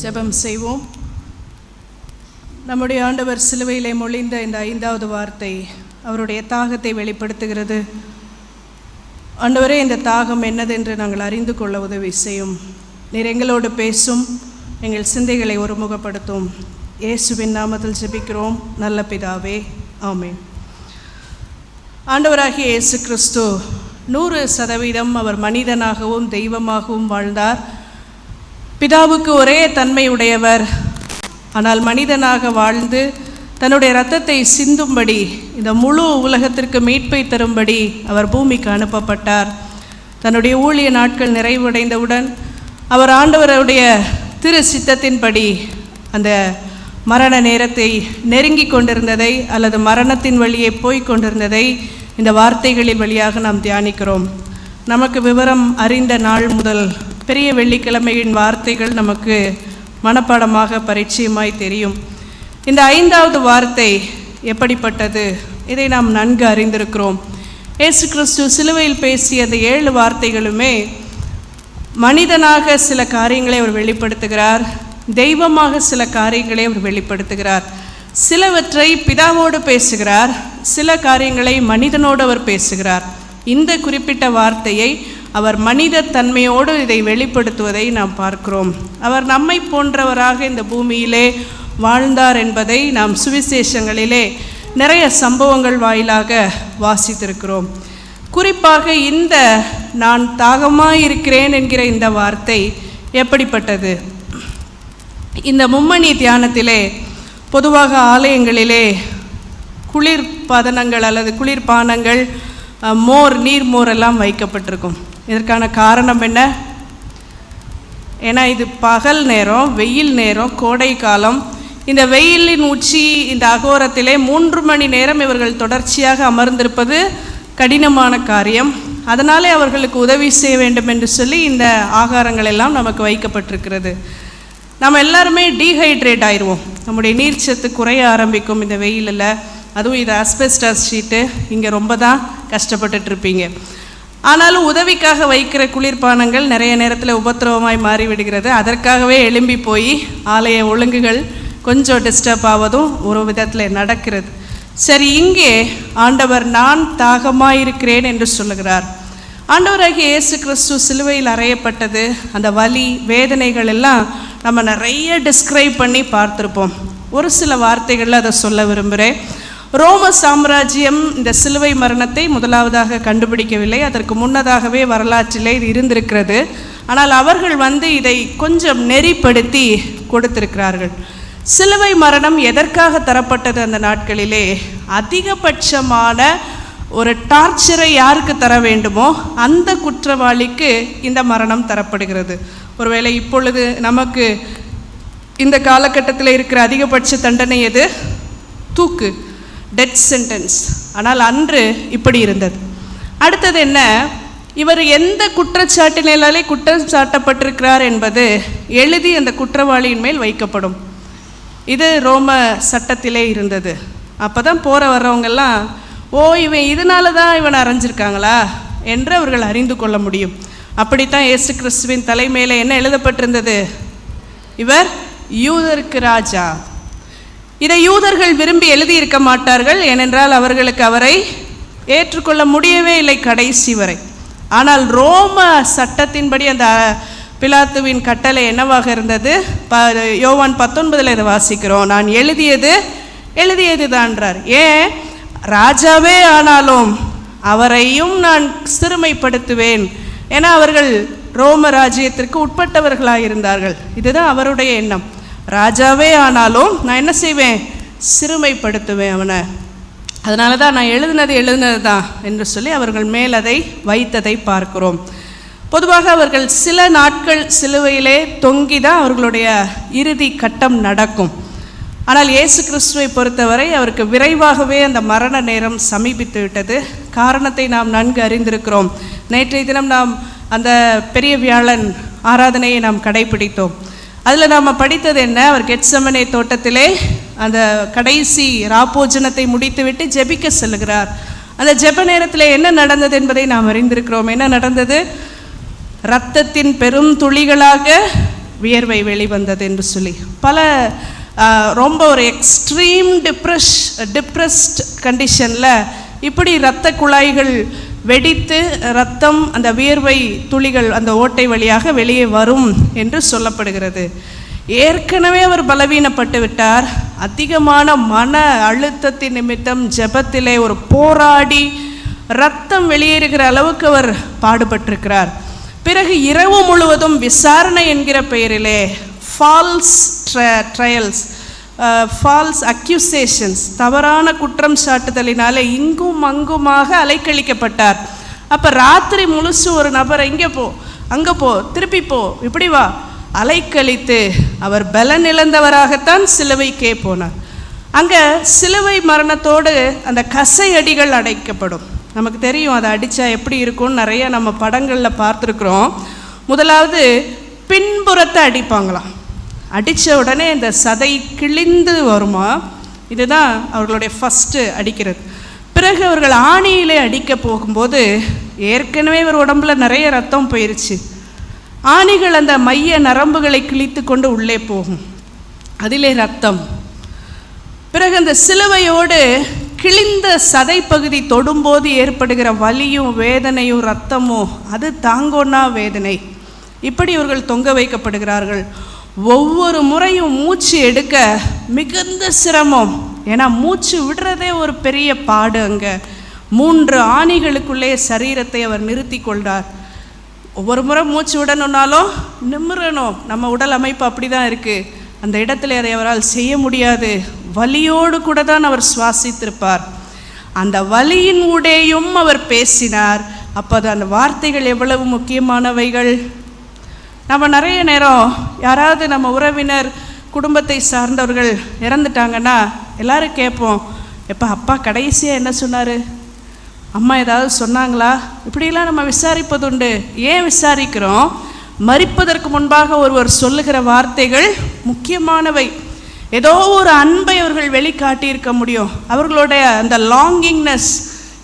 ஜெபம் செய்வோம். நம்முடைய ஆண்டவர் சிலுவையிலே மொழிந்த இந்த 5வது வார்த்தை அவருடைய தாகத்தை வெளிப்படுத்துகிறது. ஆண்டவரே, இந்த தாகம் என்னதென்று நாங்கள் அறிந்து கொள்ள உதவி செய்யும். நீர் எங்களோடு பேசும், எங்கள் சிந்தைகளை ஒருமுகப்படுத்தும். இயேசுவின் நாமத்தில் ஜெபிக்கிறோம் நல்ல பிதாவே, ஆமென். ஆண்டவராகிய இயேசு கிறிஸ்து 100% அவர் மனிதனாகவும் தெய்வமாகவும் வாழ்ந்தார். பிதாவுக்கு ஒரே தன்மை உடையவர். ஆனால் மனிதனாக வாழ்ந்து தன்னுடைய இரத்தத்தை சிந்தும்படி, இந்த முழு உலகத்திற்கு மீட்பை தரும்படி அவர் பூமிக்கு அனுப்பப்பட்டார். தன்னுடைய ஊழிய நாட்கள் நிறைவடைந்தவுடன் அவர் ஆண்டவருடைய திரு சித்தத்தின்படி அந்த மரண நேரத்தை நெருங்கி கொண்டிருந்ததை அல்லது மரணத்தின் வழியே போய் கொண்டிருந்ததை இந்த வார்த்தைகளின் வழியாக நாம் தியானிக்கிறோம். நமக்கு விவரம் அறிந்த நாள் முதல் பெரிய வெள்ளிக்கிழமையின் வார்த்தைகள் நமக்கு மனப்பாடமாக பரிச்சயமாய் தெரியும். இந்த 5வது வார்த்தை எப்படிப்பட்டது? இதை நாம் நன்கு அறிந்திருக்கிறோம். இயேசு கிறிஸ்து சிலுவையில் பேசிய அந்த 7 வார்த்தைகளுமே மனிதனாக சில காரியங்களை அவர் வெளிப்படுத்துகிறார், தெய்வமாக சில காரியங்களை அவர் வெளிப்படுத்துகிறார். சிலவற்றை பிதாவோடு பேசுகிறார், சில காரியங்களை மனிதனோடு அவர் பேசுகிறார். இந்த குறிப்பிட்ட வார்த்தையை அவர் மனித தன்மையோடு இதை வெளிப்படுத்துவதை நாம் பார்க்கிறோம். அவர் நம்மை போன்றவராக இந்த பூமியிலே வாழ்ந்தார் என்பதை நாம் சுவிசேஷங்களிலே நிறைய சம்பவங்கள் வாயிலாக வாசித்திருக்கிறோம். குறிப்பாக இந்த நான் தாகமாயிருக்கிறேன் என்கிற இந்த வார்த்தை எப்படிப்பட்டது? இந்த மும்மணி தியானத்திலே பொதுவாக ஆலயங்களிலே குளிர்பதனங்கள் அல்லது குளிர்பானங்கள், நீர்மோர் எல்லாம் வைக்கப்பட்டிருக்கும். இதற்கான காரணம் என்ன? ஏன்னா இது பகல் நேரம், வெயில் நேரம், கோடை காலம். இந்த வெயிலின் உச்சி, இந்த அகோரத்திலே 3 மணி நேரம் இவர்கள் தொடர்ச்சியாக அமர்ந்திருப்பது கடினமான காரியம். அதனாலே அவர்களுக்கு உதவி செய்ய வேண்டும் என்று சொல்லி இந்த ஆகாரங்கள் எல்லாம் நமக்கு வைக்கப்பட்டிருக்கிறது. நம்ம எல்லாருமே டீஹைட்ரேட் ஆயிடுவோம், நம்முடைய நீர்ச்சத்து குறைய ஆரம்பிக்கும் இந்த வெயிலில். அதுவும் இது ஆஸ்பெஸ்டாஸ் ஷீட்டு, இங்கே ரொம்ப தான் கஷ்டப்பட்டுட்ருப்பீங்க. ஆனாலும் உதவிக்காக வைக்கிற குளிர்பானங்கள் நிறைய நேரத்தில் உபத்திரவமாய் மாறிவிடுகிறது. அதற்காகவே எழும்பி போய் ஆலய ஒழுங்குகள் கொஞ்சம் டிஸ்டர்ப் ஆவதும் ஒரு விதத்தில் நடக்கிறது. சரி, இங்கே ஆண்டவர் நான் தாகமாயிருக்கிறேன் என்று சொல்லுகிறார். ஆண்டவராகிய இயேசு கிறிஸ்து சிலுவையில் அறையப்பட்டது, அந்த வலி வேதனைகள் எல்லாம் நம்ம நிறைய டிஸ்கிரைப் பண்ணி பார்த்துருப்போம். ஒரு சில வார்த்தைகளில் அதை சொல்ல விரும்புகிறேன். ரோம சாம்ராஜ்யம் இந்த சிலுவை மரணத்தை முதலாவதாக கண்டுபிடிக்கவில்லை. அதற்கு முன்னதாகவே வரலாற்றிலே இது இருந்திருக்கிறது. ஆனால் அவர்கள் இதை கொஞ்சம் நெறிப்படுத்தி கொடுத்திருக்கிறார்கள். சிலுவை மரணம் எதற்காக தரப்பட்டது? அந்த நாட்களிலே அதிகபட்சமான ஒரு டார்ச்சரை யாருக்கு தர வேண்டுமோ அந்த குற்றவாளிக்கு இந்த மரணம் தரப்படுகிறது. ஒருவேளை இப்பொழுது நமக்கு இந்த காலகட்டத்தில் இருக்கிற அதிகபட்ச தண்டனை எது? தூக்கு, டெத் சென்டென்ஸ். ஆனால் அன்று இப்படி இருந்தது. அடுத்தது என்ன? இவர் எந்த குற்றச்சாட்டினாலே குற்றம் சாட்டப்பட்டிருக்கிறார் என்பது எழுதி அந்த குற்றவாளியின் மேல் வைக்கப்படும். இது ரோம சட்டத்திலே இருந்தது. அப்போ தான் போகிற வர்றவங்கெல்லாம், இவன் இதனால தான் இவனை அரைஞ்சிருக்காங்களா என்று அவர்கள் அறிந்து கொள்ள முடியும். அப்படித்தான் இயேசு கிறிஸ்துவின் தலைமையில் என்ன எழுதப்பட்டிருந்தது? இவர் யூதருக்கு ராஜா. இதை யூதர்கள் விரும்பி எழுதியிருக்க மாட்டார்கள், ஏனென்றால் அவர்களுக்கு அவரை ஏற்றுக்கொள்ள முடியவே இல்லை கடைசி வரை. ஆனால் ரோம சட்டத்தின்படி அந்த பிலாத்துவின் கட்டளை என்னவாக இருந்தது? யோவான் 19 இதை வாசிக்கிறோம். நான் எழுதியது தான்றார். ஏன்? ராஜாவே ஆனாலும் அவரையும் நான் சிறுமைப்படுத்துவேன். ஏன்னா அவர்கள் ரோம ராஜ்யத்திற்கு உட்பட்டவர்களாக இருந்தார்கள். இதுதான் அவருடைய எண்ணம். ராஜாவே ஆனாலும் நான் என்ன செய்வேன்? சிறுமைப்படுத்துவேன் அவனை. அதனால தான் நான் எழுதினது தான் என்று சொல்லி அவர்கள் மேல் அதை வைத்ததை பார்க்கிறோம். பொதுவாக அவர்கள் சில நாட்கள் சிலுவையிலே தொங்கி தான் அவர்களுடைய இறுதி கட்டம் நடக்கும். ஆனால் இயேசு கிறிஸ்துவை பொறுத்தவரை அவருக்கு விரைவாகவே அந்த மரண நேரம் சமீபித்து விட்டது. காரணத்தை நாம் நன்கு அறிந்திருக்கிறோம். நேற்றைய தினம் நாம் அந்த பெரிய வியாழன் ஆராதனையை நாம் கடைபிடித்தோம். அதில் நாம் படித்தது என்ன? அவர் கெத்செமனே தோட்டத்திலே அந்த கடைசி ராப்போஜனத்தை முடித்துவிட்டு ஜெபிக்க செல்கிறார். அந்த ஜெப நேரத்தில் என்ன நடந்தது என்பதை நாம் அறிந்திருக்கிறோம். என்ன நடந்தது? இரத்தத்தின் பெரும் துளிகளாக வியர்வை வெளிவந்தது என்று சொல்லி பல ரொம்ப ஒரு எக்ஸ்ட்ரீம் டிப்ரெஸ்ட் கண்டிஷனில் இப்படி இரத்த குழாய்கள் வெடித்து இரத்தம் அந்த வியர்வை துளிகள் அந்த ஓட்டை வழியாக வெளியே வரும் என்று சொல்லப்படுகிறது. ஏற்கனவே அவர் பலவீனப்பட்டு விட்டார். அதிகமான மன அழுத்தத்தின் நிமித்தம் ஜெபத்திலே ஒரு போராடி இரத்தம் வெளியேறுகிற அளவுக்கு அவர் பாடுபட்டிருக்கிறார். பிறகு இரவு முழுவதும் விசாரணை என்கிற பெயரிலே ஃபால்ஸ் ட்ரையல்ஸ், ஃபால்ஸ் அக்யூசேஷன்ஸ், தவறான குற்றம் சாட்டுதலினாலே இங்கும் அங்குமாக அலைக்கழிக்கப்பட்டார். அப்போ ராத்திரி முழுசு ஒரு நபரை இங்கே போ, அங்கே போ, திருப்பி போ, இப்படி வா, அலைக்கழித்து அவர் பலன் இழந்தவராகத்தான் சிலுவைக்கே போனார். அங்கே சிலுவை மரணத்தோடு அந்த கசை அடிகள் அடைக்கப்படும். நமக்கு தெரியும் அதை அடித்தா எப்படி இருக்கும்னு நிறைய நம்ம படங்களில் பார்த்துருக்குறோம். முதலாவது பின்புறத்தை அடிப்பாங்களாம். அடித்த உடனே இந்த சதை கிழிந்து வருமா, இதுதான் அவர்களுடைய ஃபஸ்ட்டு அடிக்கிறது. பிறகு அவர்கள் ஆணியிலே அடிக்க போகும்போது ஏற்கனவே ஒரு உடம்புல நிறைய ரத்தம் போயிடுச்சு. ஆணிகள் அந்த மைய நரம்புகளை கிழித்து கொண்டு உள்ளே போகும், அதிலே ரத்தம். பிறகு அந்த சிலுவையோடு கிழிந்த சதை பகுதி தொடும்போது ஏற்படுகிற வலியும் வேதனையும் ரத்தமும் அது தாங்கோன்னா வேதனை. இப்படி இவர்கள் தொங்க வைக்கப்படுகிறார்கள். ஒவ்வொரு முறையும் மூச்சு எடுக்க மிகுந்த சிரமம். ஏன்னா மூச்சு விடுறதே ஒரு பெரிய பாடு. அங்கே 3 ஆணிகளுக்குள்ளே சரீரத்தை அவர் நிறுத்தி கொண்டார். ஒவ்வொரு முறை மூச்சு விடணுன்னாலும் நிமிரணும். நம்ம உடல் அமைப்பு அப்படி தான் இருக்குது. அந்த இடத்துல அதை அவரால் செய்ய முடியாது. வலியோடு கூட தான் அவர் சுவாசித்திருப்பார். அந்த வலியின் ஊடேயும் அவர் பேசினார். அப்போ அந்த வார்த்தைகள் எவ்வளவு முக்கியமானவைகள். நம்ம நிறைய நேரம் யாராவது நம்ம உறவினர் குடும்பத்தை சார்ந்தவர்கள் இறந்துட்டாங்கன்னா எல்லாரும் கேட்போம், எப்போ அப்பா கடைசியாக என்ன சொன்னார், அம்மா ஏதாவது சொன்னாங்களா, இப்படியெல்லாம் நம்ம விசாரிப்பதுண்டு. ஏன் விசாரிக்கிறோம்? மரிப்பதற்கு முன்பாக ஒருவர் சொல்லுகிற வார்த்தைகள் முக்கியமானவை. ஏதோ ஒரு அன்பை அவர்கள் வெளிக்காட்டியிருக்க முடியும். அவர்களுடைய அந்த லாங்கிங்னஸ்,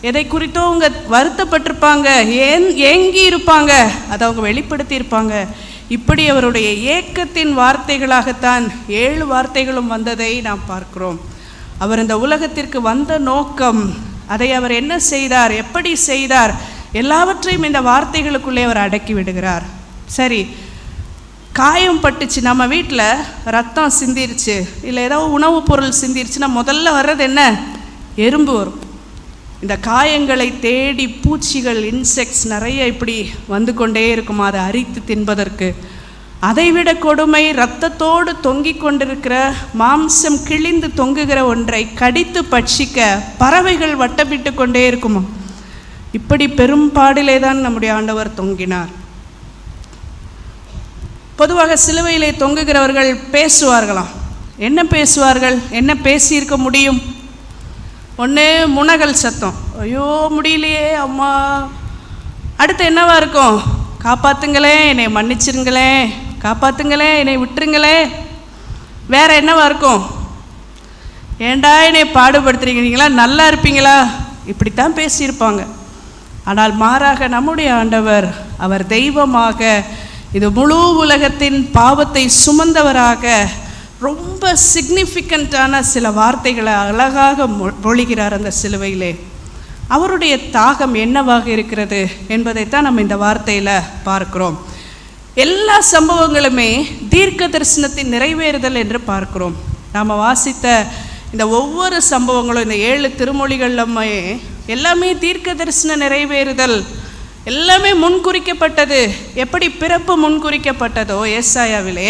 எதை குறித்தோ அவங்க வருத்தப்பட்டிருப்பாங்க, ஏங்கி இருப்பாங்க, அதை அவங்க வெளிப்படுத்தியிருப்பாங்க. இப்படி அவருடைய ஏக்கத்தின் வார்த்தைகளாகத்தான் 7 வார்த்தைகளும் வந்ததை நாம் பார்க்கிறோம். அவர் இந்த உலகத்திற்கு வந்த நோக்கம், அதை அவர் என்ன செய்தார், எப்படி செய்தார், எல்லாவற்றையும் இந்த வார்த்தைகளுக்குள்ளே அவர் அடக்கி விடுகிறார். சரி, காயம் பட்டுச்சு, நம்ம வீட்டில் ரத்தம் சிந்திருச்சு, இல்லை ஏதோ உணவுப் பொருள் சிந்திருச்சுன்னா முதல்ல வர்றது என்ன? எறும்பு வரும். இந்த காயங்களை தேடி பூச்சிகள், இன்செக்ட்ஸ் நிறைய இப்படி வந்து கொண்டே இருக்குமா அதை அரித்து தின்பதற்கு. அதைவிட கொடுமை, இரத்தத்தோடு தொங்கிக் கொண்டிருக்கிற, மாம்சம் கிழிந்து தொங்குகிற ஒன்றை கடித்து பட்சிக்க பறவைகள் வட்டமிட்டு கொண்டே இருக்குமா. இப்படி பெரும்பாடிலே தான் நம்முடைய ஆண்டவர் தொங்கினார். பொதுவாக சிலுவையிலே தொங்குகிறவர்கள் பேசுவார்களாம். என்ன பேசுவார்கள்? என்ன பேசியிருக்க முடியும்? ஒன்று முனகல் சத்தம், ஐயோ முடியலையே அம்மா. அடுத்து என்னவா இருக்கும்? காப்பாற்றுங்களே, என்னை மன்னிச்சிருங்களே, காப்பாற்றுங்களே, என்னை விட்டுருங்களே. வேற என்னவா இருக்கும்? ஏண்டா என்னை பாடுபடுத்துறீங்களா, நல்லா இருப்பீங்களா, இப்படித்தான் பேசியிருப்பாங்க. ஆனால் மாறாக நம்முடைய ஆண்டவர், அவர் தெய்வமாக, இது முழு உலகத்தின் பாவத்தை சுமந்தவராக ரொம்ப சிக்னிஃபிகண்ட்டான சில வார்த்தைகளை அழகாக மொழிகிறார் அந்த சிலுவையிலே. அவருடைய தாகம் என்னவாக இருக்கிறது என்பதைத்தான் நம்ம இந்த வார்த்தையில் பார்க்கிறோம். எல்லா சம்பவங்களுமே தீர்க்க தரிசனத்தின் நிறைவேறுதல் என்று பார்க்கிறோம். நாம் வாசித்த இந்த ஒவ்வொரு சம்பவங்களும், இந்த 7 திருமொழிகளுமே எல்லாமே தீர்க்க தரிசன நிறைவேறுதல். எல்லாமே முன்குறிக்கப்பட்டது. எப்படி பிறப்பு முன்குறிக்கப்பட்டதோ ஏசாயாவிலே,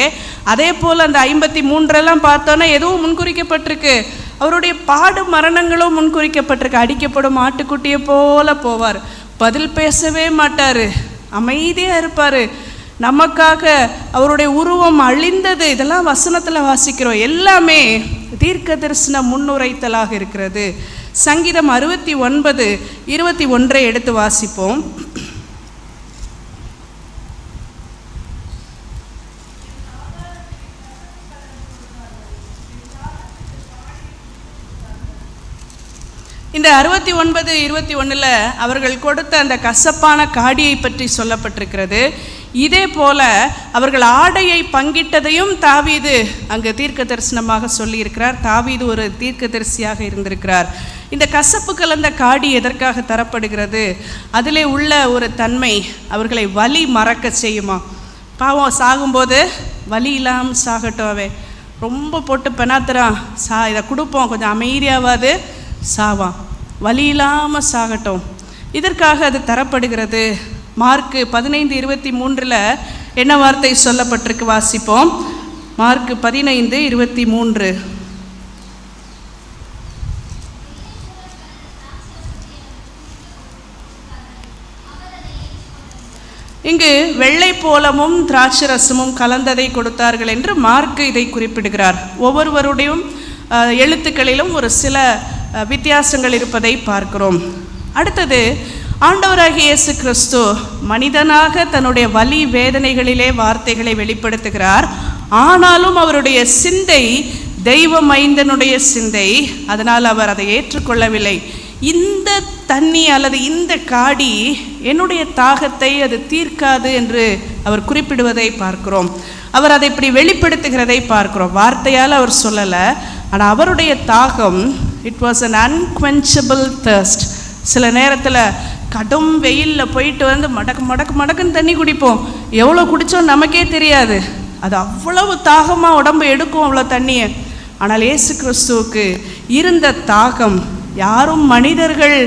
அதே போல் அந்த 53 பார்த்தோன்னா எதுவும் முன்குறிக்கப்பட்டிருக்கு. அவருடைய பாடு மரணங்களும் முன்குறிக்கப்பட்டிருக்கு. அடிக்கப்படும் ஆட்டுக்குட்டியை போல போவார், பதில் பேசவே மாட்டார், அமைதியாக இருப்பார். நமக்காக அவருடைய உருவம் அழிந்தது, இதெல்லாம் வசனத்தில் வாசிக்கிறோம். எல்லாமே தீர்க்க தரிசன முன்னுரைத்தலாக இருக்கிறது. சங்கீதம் 69:21 எடுத்து வாசிப்போம். இந்த 69:21 அவர்கள் கொடுத்த அந்த கசப்பான காடியை பற்றி சொல்லப்பட்டிருக்கிறது. இதே போல அவர்கள் ஆடையை பங்கிட்டதையும் தாவீது அங்கு தீர்க்க தரிசனமாக சொல்லியிருக்கிறார். தாவீது ஒரு தீர்க்க தரிசியாக இருந்திருக்கிறார். இந்த கசப்பு கலந்த காடி எதற்காக தரப்படுகிறது? அதிலே உள்ள ஒரு தன்மை அவர்களை வலி மறக்க செய்யுமா? பாவம் சாகும்போது வலி இல்லாமல் சாகட்டும், அவன் ரொம்ப போட்டு பெனாத்துறான், இதை கொடுப்போம், கொஞ்சம் அமைதியாவது சாவான், வலி இல்லாமல் சாகட்டும், இதற்காக அது தரப்படுகிறது. மார்க்கு 15:23 என்ன வார்த்தை சொல்லப்பட்டிருக்கு வாசிப்போம். மார்க்கு 15:23. இங்கு வெள்ளை போலமும் திராட்சரசமும் கலந்ததை கொடுத்தார்கள் என்று மார்க்கு இதை குறிப்பிடுகிறார். ஒவ்வொருவருடையும் எழுத்துக்களிலும் ஒரு சில வித்தியாசங்கள் இருப்பதை பார்க்கிறோம். அடுத்தது, ஆண்டவராகிய இயேசு கிறிஸ்து மனிதனாக தன்னுடைய வலி வேதனைகளிலே வார்த்தைகளை வெளிப்படுத்துகிறார். ஆனாலும் அவருடைய சிந்தை தெய்வ மைந்தனுடைய சிந்தை, அதனால் அவர் அதை ஏற்றுக்கொள்ளவில்லை. இந்த தண்ணி அல்லது இந்த காடி என்னுடைய தாகத்தை அது தீர்க்காது என்று அவர் குறிப்பிடுவதை பார்க்கிறோம். அவர் அதை இப்படி வெளிப்படுத்துகிறதை பார்க்கிறோம். வார்த்தையால் அவர் சொல்லலை, ஆனால் அவருடைய தாகம், இட் வாஸ் அன் அன்குவென்ச்சபிள் தர்ஸ்ட். சில நேரத்தில் கடும் வெயிலில் போயிட்டு வந்து மடக்குன்னு தண்ணி குடிப்போம், எவ்வளோ குடித்தோம் நமக்கே தெரியாது, அது அவ்வளவு தாகமாக உடம்பு எடுக்கும் அவ்வளோ தண்ணியை. ஆனால் இயேசு கிறிஸ்துவுக்கு இருந்த தாகம் யாரும் மனிதர்கள்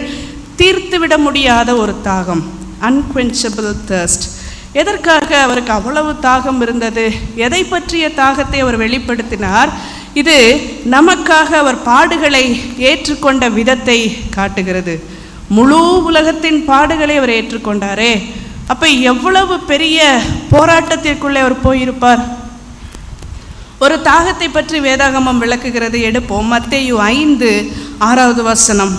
தீர்த்து விட முடியாத ஒரு தாகம், அன்குவென்ச்சபிள் தர்ஸ்ட். எதற்காக அவருக்கு அவ்வளவு தாகம் இருந்தது? எதை பற்றிய தாகத்தை அவர் வெளிப்படுத்தினார்? இது நமக்காக அவர் பாடுகளை ஏற்றுக்கொண்ட விதத்தை காட்டுகிறது. முழு உலகத்தின் பாடுகளை அவர் ஏற்றுக்கொண்டாரே, அப்போ எவ்வளவு பெரிய போராட்டத்திற்குள்ளே அவர் போயிருப்பார். ஒரு தாகத்தை பற்றி வேதாகமம் விளக்குகிறது. எடுப்போம். மத்தேயு 5:6.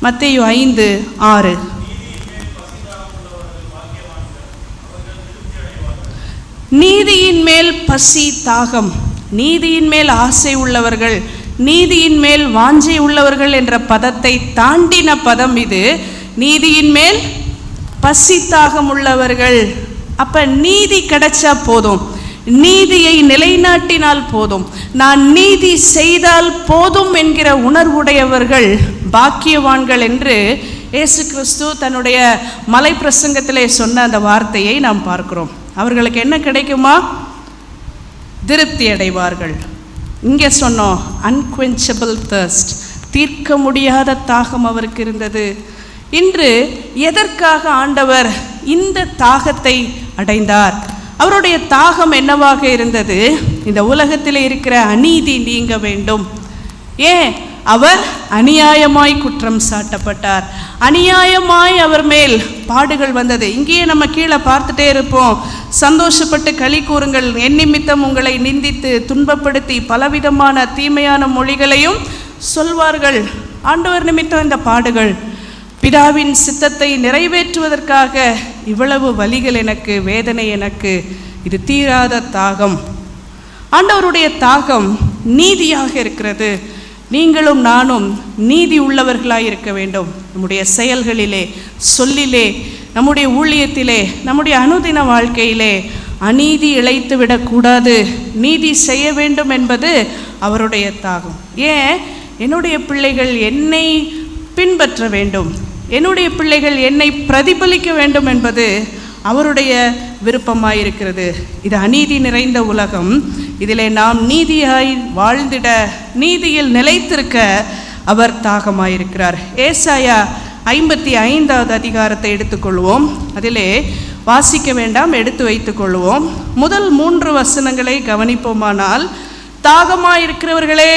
மத்தேயு 5:6. நீதியின் மேல் பசி தாகம், நீதியின் மேல் ஆசை உள்ளவர்கள், நீதியின் மேல் வாஞ்சை உள்ளவர்கள் என்ற பதத்தை தாண்டின பதம் இது. நீதியின் மேல் பசி தாகம் உள்ளவர்கள். அப்ப நீதி கிடைச்சா போதும், நீதியை நிலைநாட்டினால் போதும், நான் நீதி செய்தால் போதும் என்கிற உணர்வுடையவர்கள் பாக்கியவான்கள் என்று இயேசு கிறிஸ்து தன்னுடைய மலை பிரசங்கத்திலே சொன்ன அந்த வார்த்தையை நாம் பார்க்கிறோம். அவர்களுக்கு என்ன கிடைக்குமா? திருப்தி அடைவார்கள். இங்கே சொன்னோம், அன்குவென்ச்சபிள் தர்ஸ்ட், தீர்க்க முடியாத தாகம் அவருக்கு இருந்தது. இன்று எதற்காக ஆண்டவர் இந்த தாகத்தை அடைந்தார்? அவருடைய தாகம் என்னவாக இருந்தது? இந்த உலகத்தில் இருக்கிற அநீதி நீங்க வேண்டும். ஏன்? அவர் அநியாயமாய் குற்றம் சாட்டப்பட்டார், அநியாயமாய் அவர் மேல் பாடுகள் வந்தது. இங்கேயே நம்ம கீழே பார்த்துட்டே இருப்போம். சந்தோஷப்பட்டு களி கூறுங்கள், என் நிமித்தம் உங்களை நிந்தித்து துன்பப்படுத்தி பலவிதமான தீமையான மொழிகளையும் சொல்வார்கள். ஆண்டவர் நிமித்தம் இந்த பாடுகள், பிதாவின் சித்தத்தை நிறைவேற்றுவதற்காக இவ்வளவு வலிகள் எனக்கு, வேதனை எனக்கு, இது தீராத தாகம். ஆண்டவருடைய தாகம் நீதியாக இருக்கிறது. நீங்களும் நானும் நீதி உள்ளவர்களாய் இருக்க வேண்டும். நம்முடைய செயல்களிலே, சொல்லிலே, நம்முடைய ஊழியத்திலே, நம்முடைய அனுதின வாழ்க்கையிலே அநீதி இழைத்து விடக்கூடாது, நீதி செய்ய வேண்டும் என்பது அவருடைய தாகம். ஏன்? என்னுடைய பிள்ளைகள் என்னை பின்பற்ற வேண்டும், என்னுடைய பிள்ளைகள் என்னை பிரதிபலிக்க வேண்டும் என்பது அவருடைய விருப்பமாயிருக்கிறது. இது அநீதி நிறைந்த உலகம். இதிலே நாம் நீதியாய் வாழ்ந்திட, நீதியில் நிலைத்திருக்க அவர் தாகமாயிருக்கிறார். ஏசாயா 55 எடுத்துக்கொள்வோம். அதிலே வாசிக்க வேண்டாம், எடுத்து வைத்துக் கொள்வோம். முதல் 3 வசனங்களை கவனிப்போமானால், தாகமாயிருக்கிறவர்களே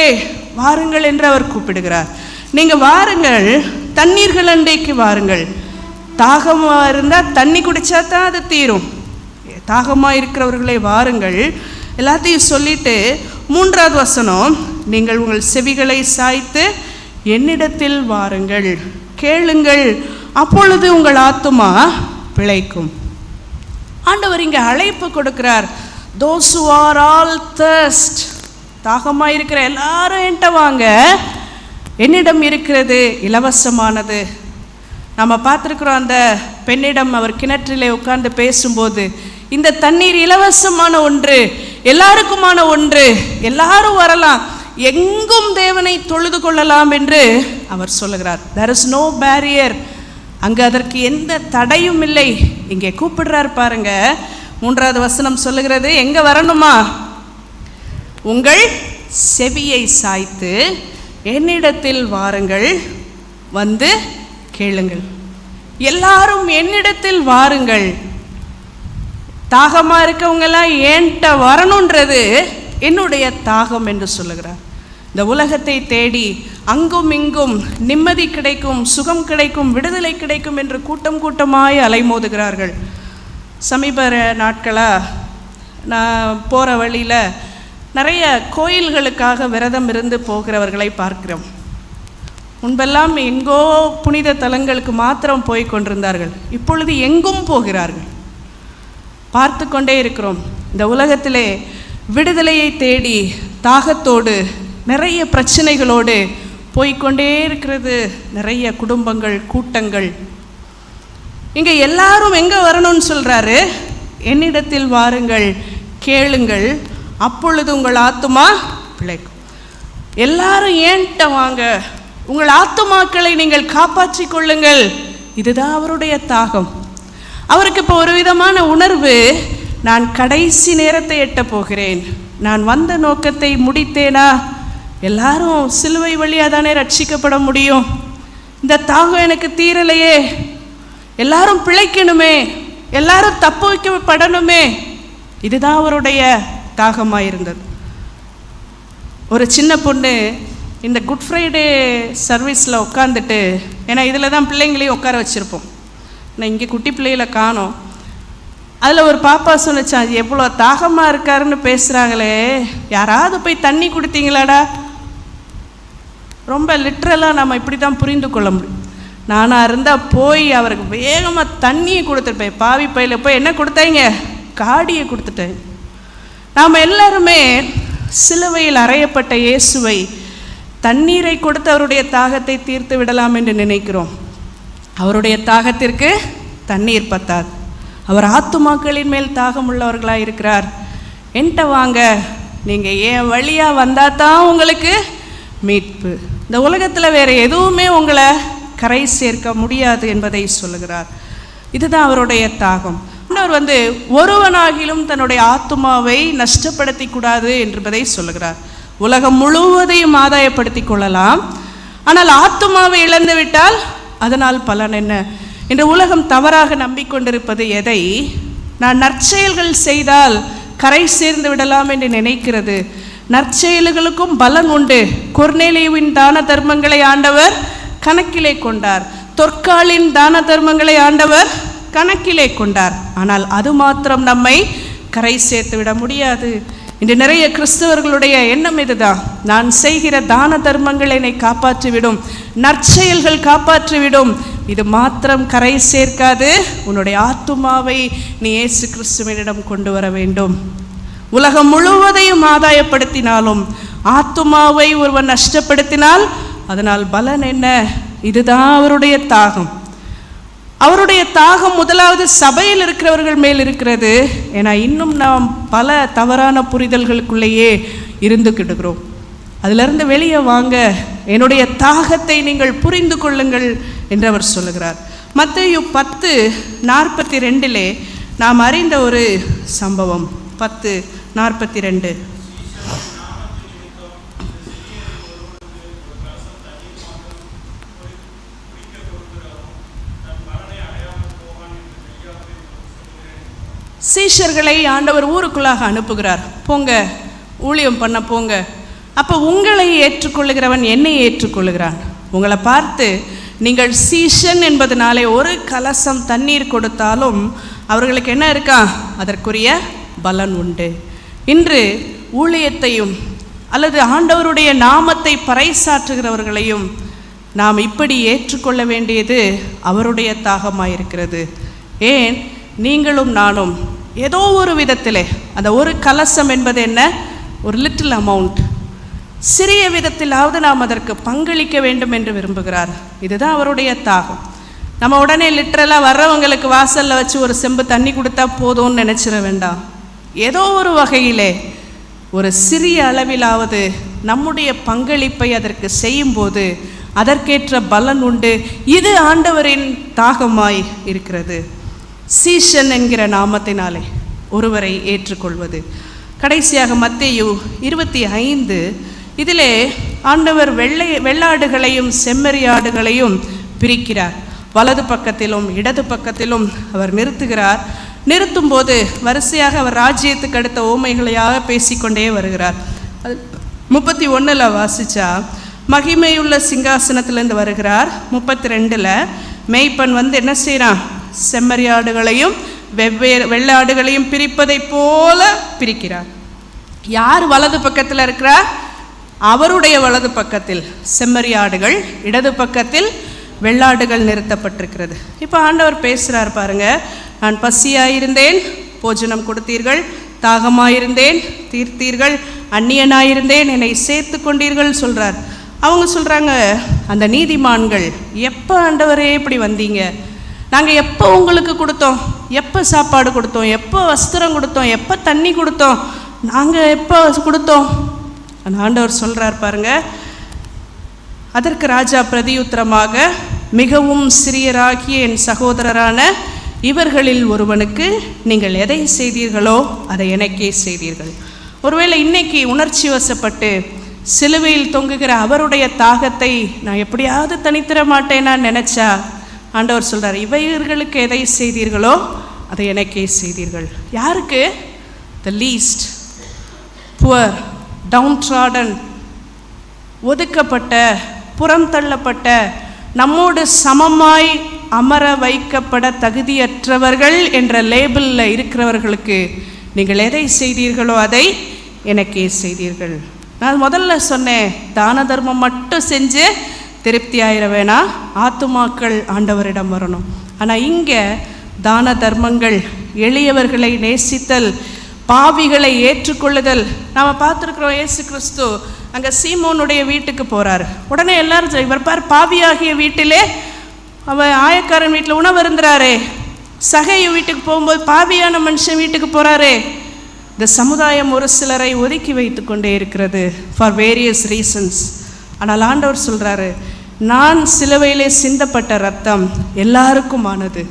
வாருங்கள் என்று அவர் கூப்பிடுகிறார். நீங்கள் வாருங்கள், தண்ணீர்கள் அண்டைக்கு வாருங்கள். தாகமாக இருந்தால் தண்ணி குடித்தா தான் அது தீரும். தாகமாக இருக்கிறவர்களே வாருங்கள், எல்லாத்தையும் சொல்லிட்டு 3வது வசனம், நீங்கள் உங்கள் செவிகளை சாய்த்து என்னிடத்தில் வாருங்கள், கேளுங்கள், அப்பொழுது உங்கள் ஆத்துமா பிழைக்கும். ஆண்டவர் இங்கே அழைப்பு கொடுக்கிறார். those who are all thirst, தாகமாக இருக்கிற எல்லாரும் என்கிட்ட வாங்க, என்னிடம் இருக்கிறது இலவசமானது. நம்ம பார்த்துருக்குறோம், அந்த பெண்ணிடம் அவர் கிணற்றிலே உட்கார்ந்து பேசும்போது, இந்த தண்ணீர் இலவசமான ஒன்று, எல்லாருக்குமான ஒன்று, எல்லாரும் வரலாம், எங்கும் தேவனை தொழுது கொள்ளலாம் என்று அவர் சொல்லுகிறார். there is no barrier. அங்கு அதற்கு எந்த தடையும் இல்லை. இங்கே கூப்பிடுறார் பாருங்க, 3வது வசனம் சொல்லுகிறது, எங்க வரணுமா? உங்கள் செவியை சாய்த்து என்னிடத்தில் வாருங்கள், வந்து கேளுங்கள். எல்லாரும் என்னிடத்தில் வாருங்கள். தாகமா இருக்கவங்க எல்லாம் ஏன்ட்ட வரணுன்றது என்னுடைய தாகம் என்று சொல்லுகிறார். இந்த உலகத்தை தேடி அங்கும் இங்கும் நிம்மதி கிடைக்கும், சுகம் கிடைக்கும், விடுதலை கிடைக்கும் என்று கூட்டம் கூட்டமாய் அலைமோதுகிறார்கள். சமீப நாட்களாக நான் போகிற வழியில் நிறைய கோயில்களுக்காக விரதம் இருந்து போகிறவர்களை பார்க்கிறோம். முன்பெல்லாம் எங்கோ புனித தலங்களுக்கு மாத்திரம் போய் கொண்டிருந்தார்கள், இப்பொழுது எங்கும் போகிறார்கள். பார்த்து கொண்டே இருக்கிறோம். இந்த உலகத்திலே விடுதலையை தேடி தாகத்தோடு நிறைய பிரச்சனைகளோடு போய்கொண்டே இருக்கிறது நிறைய குடும்பங்கள், கூட்டங்கள். இங்கே எல்லாரும் எங்கே வரணும்னு சொல்கிறாரு? என்னிடத்தில் வாருங்கள், கேளுங்கள், அப்பொழுது உங்கள் ஆத்துமா பிழைக்கும். எல்லாரும் ஏன்ட்ட வாங்க, உங்கள் ஆத்துமாக்களை நீங்கள் காப்பாற்றி கொள்ளுங்கள். இதுதான் அவருடைய தாகம். அவருக்கு இப்போ ஒரு விதமான உணர்வு, நான் கடைசி நேரத்தை எட்ட போகிறேன், நான் வந்த நோக்கத்தை முடித்தேனா? எல்லாரும் சிலுவை வழியாக தானே ரட்சிக்கப்பட முடியும், இந்த தாகம் எனக்கு தீரலையே, எல்லாரும் பிழைக்கணுமே, எல்லாரும் தப்பு வைக்கப்படணுமே. இதுதான் அவருடைய தாகமாக இருந்தது. ஒரு சின்ன பொண்ணு இந்த குட் ஃப்ரைடே சர்வீஸில் உட்காந்துட்டு, ஏன்னா இதில் தான் பிள்ளைங்களையும் உட்கார வச்சுருப்போம், நான் இங்கே குட்டி பிள்ளைகளை காணோம். அதில் ஒரு பாப்பா சொன்னிச்சான், எவ்வளோ தாகமாக இருக்காருன்னு பேசுகிறாங்களே, யாராவது போய் தண்ணி கொடுத்தீங்களாடா? ரொம்ப லிட்ரலாக நம்ம இப்படி தான் புரிந்து கொள்ள முடியும். நானாக இருந்தால் போய் அவருக்கு வேகமாக தண்ணியை கொடுத்துருப்பேன். பாவி பையில் போய் என்ன கொடுத்தாங்க? காடியை கொடுத்துட்டேன். நாம் எல்லாருமே சிலுவையில் அறையப்பட்ட இயேசுவை தண்ணீரை கொடுத்து அவருடைய தாகத்தை தீர்த்து விடலாம் என்று நினைக்கிறோம். அவருடைய தாகத்திற்கு தண்ணீர் பத்தாது. அவர் ஆத்துமாக்களின் மேல் தாகம் உள்ளவர்களாக இருக்கிறார். என்கிட்ட வாங்க, நீங்கள் என் வழியாக வந்தால் தான் உங்களுக்கு மீட்பு. இந்த உலகத்தில் வேறு எதுவுமே உங்களை கரை சேர்க்க முடியாது என்பதை சொல்லுகிறார். இதுதான் அவருடைய தாகம். இன்னொரு ஒருவனாகிலும் தன்னுடைய ஆத்துமாவை நஷ்டப்படுத்தி கூடாது என்பதை சொல்லுகிறார். உலகம் முழுவதையும் ஆதாயப்படுத்தி கொள்ளலாம், ஆனால் ஆத்துமாவை இழந்து விட்டால் அதனால் பலன் என்ன? இந்த உலகம் தவறாக நம்பிக்கொண்டிருப்பது எதை? நான் நற்செயல்கள் செய்தால் கரை சேர்ந்து விடலாம் என்று நினைக்கிறது. நற்செயல்களுக்கும் பலன் உண்டு. கொர்நேலியுவின் தான தர்மங்களை ஆண்டவர் கணக்கிலே கொண்டார். தொற்காலின் தான தர்மங்களை ஆண்டவர் கணக்கிலே கொண்டார். ஆனால் அது மாத்திரம் நம்மை கரை சேர்த்து விட முடியாது. இன்று நிறைய கிறிஸ்தவர்களுடைய எண்ணம் இதுதான், நான் செய்கிற தான தர்மங்கள் என்னை காப்பாற்றிவிடும், நற்செயல்கள் காப்பாற்றிவிடும், இது மாத்திரம் கரை சேர்க்காது, உன்னுடைய ஆத்துமாவை நீ இயேசு கிறிஸ்துவினிடம் கொண்டு வர வேண்டும். உலகம் முழுவதையும் ஆதாயப்படுத்தினாலும் ஆத்துமாவை ஒருவன் நஷ்டப்படுத்தினால் அதனால் பலன் என்ன? இதுதான் அவருடைய தாகம். அவருடைய தாகம் முதலாவது சபையில் இருக்கிறவர்கள் மேல் இருக்கிறது. ஏன்னா இன்னும் நாம் பல தவறான புரிதல்களுக்குள்ளேயே இருந்து கிடுகிறோம். அதிலிருந்து வெளியே வாங்க, என்னுடைய தாகத்தை நீங்கள் புரிந்து கொள்ளுங்கள் என்று அவர் சொல்லுகிறார். மத்தேயு 10:42 நாம் அறிந்த ஒரு சம்பவம். 10:42 சீஷர்களை ஆண்டவர் ஊருக்குள்ளாக அனுப்புகிறார். போங்க, ஊழியம் பண்ண போங்க. அப்போ உங்களை ஏற்றுக்கொள்ளுகிறவன் என்னை ஏற்றுக்கொள்ளுகிறான். உங்களை பார்த்து நீங்கள் சீஷன் என்பதனாலே ஒரு கலசம் தண்ணீர் கொடுத்தாலும் அவர்களுக்கு என்ன இருக்கா? அதற்குரிய பலன் உண்டு. இன்று ஊழியத்தையும் அல்லது ஆண்டவருடைய நாமத்தை பறைசாற்றுகிறவர்களையும் நாம் இப்படி ஏற்றுக்கொள்ள வேண்டியது அவருடைய தாகமாயிருக்கிறது. ஏன் நீங்களும் நானும் ஏதோ ஒரு விதத்திலே அந்த ஒரு கலசம் என்பது என்ன? ஒரு லிட்டில் அமௌண்ட், சிறிய விதத்திலாவது நாம் அதற்கு பங்களிக்க வேண்டும் என்று விரும்புகிறார். இதுதான் அவருடைய தாகம். நம்ம உடனே லிட்டரலாக வர்றவங்களுக்கு வாசலில் வச்சு ஒரு செம்பு தண்ணி கொடுத்தா போதும்னு நினச்சிட வேண்டாம். ஏதோ ஒரு வகையிலே ஒரு சிறிய அளவிலாவது நம்முடைய பங்களிப்பை அதற்கு செய்யும்போது அதற்கேற்ற பலன் உண்டு. இது ஆண்டவரின் தாகமாய் இருக்கிறது. சீஷன் என்கிற நாமத்தினாலே ஒருவரை ஏற்றுக்கொள்வது. கடைசியாக மத்தேயு 25 இதிலே ஆண்டவர் வெள்ளாடுகளையும் செம்மறியாடுகளையும் பிரிக்கிறார். வலது பக்கத்திலும் இடது பக்கத்திலும் அவர் நிறுத்துகிறார். நிறுத்தும் போது வரிசையாக அவர் ராஜ்யத்துக்கு அடுத்த ஓமைகளையாக பேசிக்கொண்டே வருகிறார். 31 வாசிச்சா மகிமையுள்ள சிங்காசனத்திலிருந்து வருகிறார். 32 மேய்ப்பன் என்ன செய்கிறான்? செம்மறியாடுகளையும் வெள்ளாடுகளையும் பிரிப்பதை போல பிரிக்கிறார். யார் வலது பக்கத்தில் இருக்கிறார்? அவருடைய வலது பக்கத்தில் செம்மறியாடுகள், இடது பக்கத்தில் வெள்ளாடுகள் நிறுத்தப்பட்டிருக்கிறது. இப்போ ஆண்டவர் பேசுகிறார் பாருங்க. நான் பசியாயிருந்தேன், போஜனம் கொடுத்தீர்கள், தாகமாயிருந்தேன், தீர்த்தீர்கள், அந்நியனாயிருந்தேன், என்னை சேர்த்து கொண்டீர்கள் சொல்கிறார். அவங்க சொல்கிறாங்க, அந்த நீதிமான்கள் எப்போ ஆண்டவரே இப்படி வந்தீங்க? நாங்கள் எப்போ உங்களுக்கு கொடுத்தோம்? எப்போ சாப்பாடு கொடுத்தோம்? எப்போ வஸ்திரம் கொடுத்தோம்? எப்போ தண்ணி கொடுத்தோம்? நாங்கள் எப்போ கொடுத்தோம்? அந்த ஆண்டவர் சொல்கிறார் பாருங்க. அதற்கு ராஜா பிரதியுத்தரமாக, மிகவும் சிறியராகிய என் சகோதரரான இவர்களில் ஒருவனுக்கு நீங்கள் எதை செய்தீர்களோ அதை எனக்கே செய்தீர்கள். ஒருவேளை இன்னைக்கு உணர்ச்சி வசப்பட்டு சிலுவையில் தொங்குகிற அவருடைய தாகத்தை நான் எப்படியாவது தனித்திர மாட்டேன்னா நினச்சா ஆண்டவர் சொல்கிறார், இவர்களுக்கு எதை செய்தீர்களோ அதை எனக்கே செய்தீர்கள். யாருக்கு? The least, poor, downtrodden, ஒதுக்கப்பட்ட, புறம் தள்ளப்பட்ட, நம்மோடு சமமாய் அமர வைக்கப்பட தகுதியற்றவர்கள் என்ற லேபிளில் இருக்கிறவர்களுக்கு நீங்கள் எதை செய்தீர்களோ அதை எனக்கே செய்தீர்கள். நான் முதல்ல சொன்னேன், தான தர்மம் மட்டும் செஞ்சு திருப்தி ஆயிட வேணாம், ஆத்துமாக்கள் ஆண்டவரிடம் வரணும். ஆனால் இங்கே தான தர்மங்கள், எளியவர்களை நேசித்தல், பாவிகளை ஏற்றுக்கொள்ளுதல். நாம் பார்த்துருக்குறோம். இயேசு கிறிஸ்து அங்கே சீமோனுடைய வீட்டுக்கு போகிறார். உடனே எல்லாரும், இவர் பார் பாவியாகிய வீட்டிலே அவன் ஆயக்காரன் வீட்டில் உணவு இருந்தாரே, சகைய வீட்டுக்கு போகும்போது பாவியான மனுஷன் வீட்டுக்கு போகிறாரே. இந்த சமுதாயம் ஒரு சிலரை ஒதுக்கி வைத்து கொண்டே இருக்கிறது ஃபார் வேரியஸ் ரீசன்ஸ். ஆனால் ஆண்டவர் சொல்கிறாரு, நான் சிலுவையிலே சிந்தப்பட்ட ரத்தம் எல்லாருக்குமானது,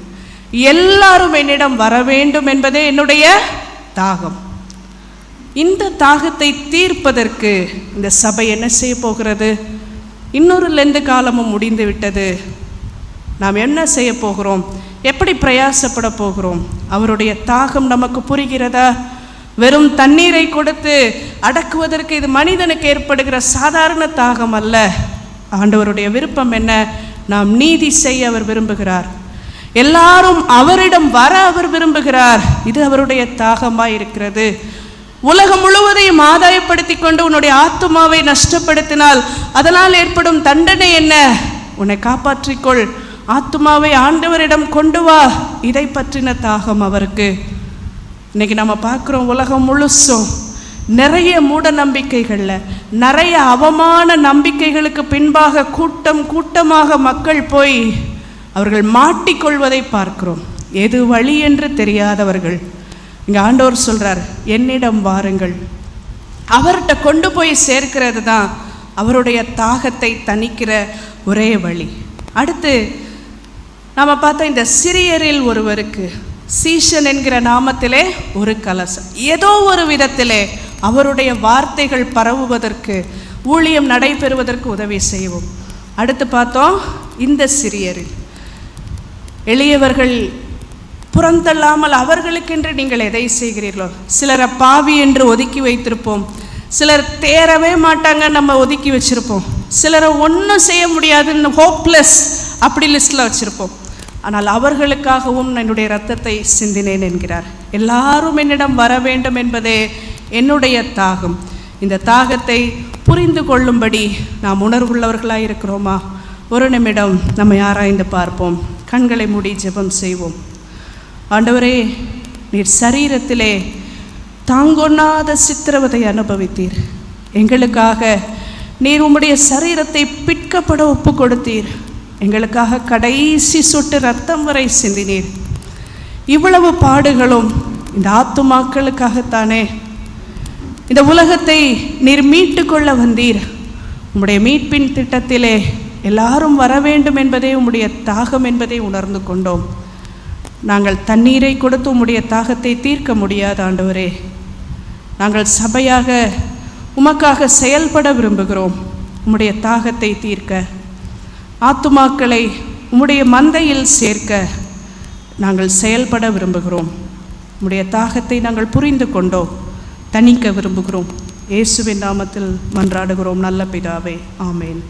எல்லாரும் என்னிடம் வர வேண்டும் என்பதே என்னுடைய தாகம். இந்த தாகத்தை தீர்ப்பதற்கு இந்த சபை என்ன செய்ய போகிறது? இன்னொரு லெந்து காலமும் முடிந்து விட்டது. நாம் என்ன செய்ய போகிறோம்? எப்படி பிரயாசப்பட போகிறோம்? அவருடைய தாகம் நமக்கு புரிகிறதா? வெறும் தண்ணீரை கொடுத்து அடக்குவதற்கு இது மனிதனுக்கு ஏற்படுகிற சாதாரண தாகம் அல்ல. ஆண்டவருடைய விருப்பம் என்ன? நாம் நீதி செய்ய அவர் விரும்புகிறார். எல்லாரும் அவரிடம் வர அவர் விரும்புகிறார். இது அவருடைய தாகமாய் இருக்கிறது. உலகம் முழுவதையும் ஆதாயப்படுத்தி கொண்டு உன்னுடைய ஆத்துமாவை நஷ்டப்படுத்தினால் அதனால் ஏற்படும் தண்டனை என்ன? உன்னை காப்பாற்றிக்கொள், ஆத்துமாவை ஆண்டவரிடம் கொண்டு வா. இதை பற்றின தாகம் அவருக்கு. இன்னைக்கு நம்ம பார்க்குறோம், உலகம் முழுசும் நிறைய மூட நம்பிக்கைகளில், நிறைய அவமான நம்பிக்கைகளுக்கு பின்பாக கூட்டம் கூட்டமாக மக்கள் போய் அவர்கள் மாட்டிக்கொள்வதை பார்க்கிறோம். எது வழி என்று தெரியாதவர்கள். இங்கே ஆண்டவர் சொல்கிறார், என்னிடம் வாருங்கள். அவர்கிட்ட கொண்டு போய் சேர்க்கிறது தான் அவருடைய தாகத்தை தணிக்கிற ஒரே வழி. அடுத்து நாம் பார்த்தா, இந்த சிறியரில் ஒருவருக்கு சீஷன் என்கிற நாமத்திலே ஒரு கலசம், ஏதோ ஒரு விதத்திலே அவருடைய வார்த்தைகள் பரவுவதற்கு, ஊழியம் நடைபெறுவதற்கு உதவி செய்வோம். அடுத்து பார்த்தோம், இந்த சிறியரில் எளியவர்கள் புறந்தள்ளாமல் அவர்களுக்கென்று நீங்கள் எதை செய்கிறீர்களோ. சிலரை பாவி என்று ஒதுக்கி வைத்திருப்போம், சிலர் தேரவே மாட்டாங்க நம்ம ஒதுக்கி வச்சுருப்போம், சிலரை ஒன்றும் செய்ய முடியாதுன்னு ஹோப்லெஸ் அப்படி லிஸ்ட்டில் வச்சுருப்போம். ஆனால் அவர்களுக்காகவும் என்னுடைய இரத்தத்தை சிந்தினேன் என்கிறார். எல்லாரும் என்னிடம் வர வேண்டும் என்பதே என்னுடைய தாகம். இந்த தாகத்தை புரிந்து கொள்ளும்படி நாம் உணர்வுள்ளவர்களாக இருக்கிறோமா? ஒரு நிமிடம் நம்மை ஆராய்ந்து பார்ப்போம். கண்களை மூடி ஜெபம் செய்வோம். ஆண்டவரே, நீர் சரீரத்திலே தாங்கொண்ணாத சித்திரவதை அனுபவித்தீர். எங்களுக்காக நீர் உம்முடைய சரீரத்தை பிற்கப்பட ஒப்பு கொடுத்தீர். எங்களுக்காக கடைசி சொட்டு ரத்தம் வரை சிந்தினீர். இவ்வளவு பாடுகளும் இந்த ஆத்துமாக்களுக்காகத்தானே. இந்த உலகத்தை நீர் மீட்டு கொள்ள வந்தீர். உம்முடைய மீட்பின் திட்டத்திலே எல்லாரும் வர வேண்டும் என்பதே உம்முடைய தாகம் என்பதை உணர்ந்து கொண்டோம். நாங்கள் தண்ணீரை கொடுத்து உம்முடைய தாகத்தை தீர்க்க முடியாது ஆண்டவரே. நாங்கள் சபையாக உமக்காக செயல்பட விரும்புகிறோம். உம்முடைய தாகத்தை தீர்க்க, ஆத்துமாக்களை உம்முடைய மந்தையில் சேர்க்க நாங்கள் செயல்பட விரும்புகிறோம். உம்முடைய தாகத்தை நாங்கள் புரிந்து கொண்டோம், தணிக்க விரும்புகிறோம். இயேசுவின் நாமத்தில் மன்றாடுகிறோம் நல்ல பிதாவே, ஆமேன்.